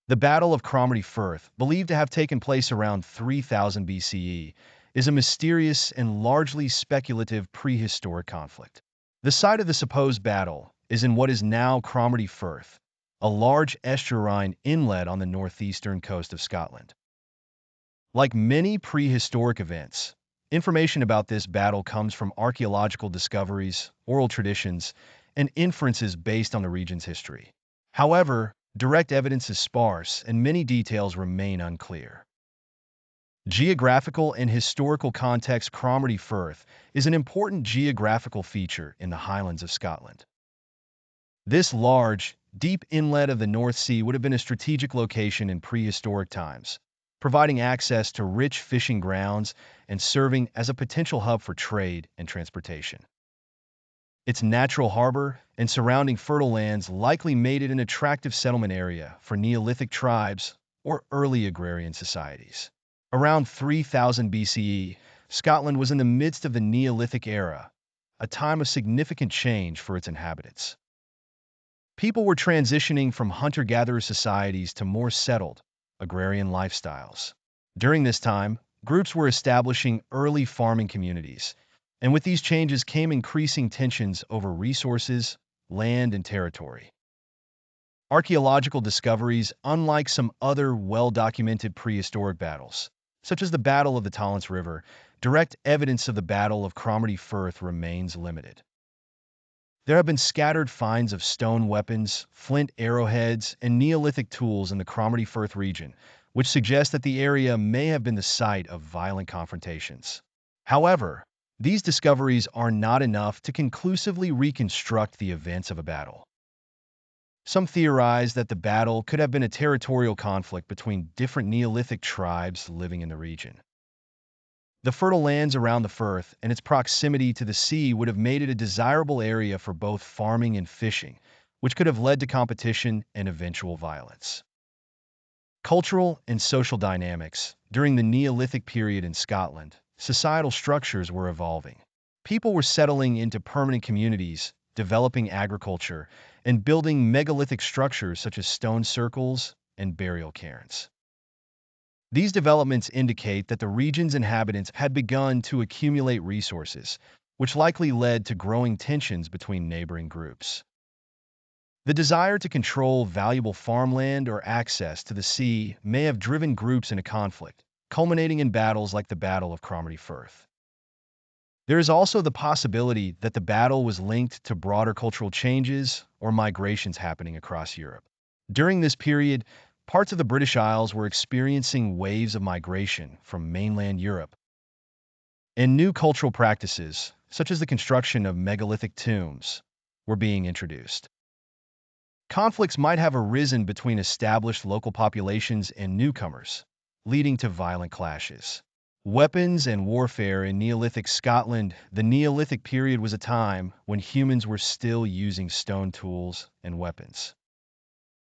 The Battle of Cromarty Firth, believed to have taken place around 3000 BCE, is a mysterious and largely speculative prehistoric conflict. The site of the supposed battle is in what is now Cromarty Firth, a large estuarine inlet on the northeastern coast of Scotland. Like many prehistoric events, information about this battle comes from archaeological discoveries, oral traditions, and inferences based on the region's history. However, direct evidence is sparse and many details remain unclear. Geographical and historical context. Cromarty Firth is an important geographical feature in the Highlands of Scotland. This large, deep inlet of the North Sea would have been a strategic location in prehistoric times, providing access to rich fishing grounds and serving as a potential hub for trade and transportation. Its natural harbor and surrounding fertile lands likely made it an attractive settlement area for Neolithic tribes or early agrarian societies. Around 3000 BCE, Scotland was in the midst of the Neolithic era, a time of significant change for its inhabitants. People were transitioning from hunter-gatherer societies to more settled, agrarian lifestyles. During this time, groups were establishing early farming communities, and with these changes came increasing tensions over resources, land, and territory. Archaeological discoveries, unlike some other well-documented prehistoric battles, such as the Battle of the Talents River, direct evidence of the Battle of Cromarty Firth remains limited. There have been scattered finds of stone weapons, flint arrowheads, and Neolithic tools in the Cromarty Firth region, which suggest that the area may have been the site of violent confrontations. However, these discoveries are not enough to conclusively reconstruct the events of a battle. Some theorize that the battle could have been a territorial conflict between different Neolithic tribes living in the region. The fertile lands around the Firth and its proximity to the sea would have made it a desirable area for both farming and fishing, which could have led to competition and eventual violence. Cultural and social dynamics. During the Neolithic period in Scotland, societal structures were evolving. People were settling into permanent communities, developing agriculture, and building megalithic structures such as stone circles and burial cairns. These developments indicate that the region's inhabitants had begun to accumulate resources, which likely led to growing tensions between neighboring groups. The desire to control valuable farmland or access to the sea may have driven groups into conflict, culminating in battles like the Battle of Cromarty Firth. There is also the possibility that the battle was linked to broader cultural changes or migrations happening across Europe. During this period, parts of the British Isles were experiencing waves of migration from mainland Europe, and new cultural practices, such as the construction of megalithic tombs, were being introduced. Conflicts might have arisen between established local populations and newcomers, leading to violent clashes. Weapons and warfare in Neolithic Scotland. The Neolithic period was a time when humans were still using stone tools and weapons.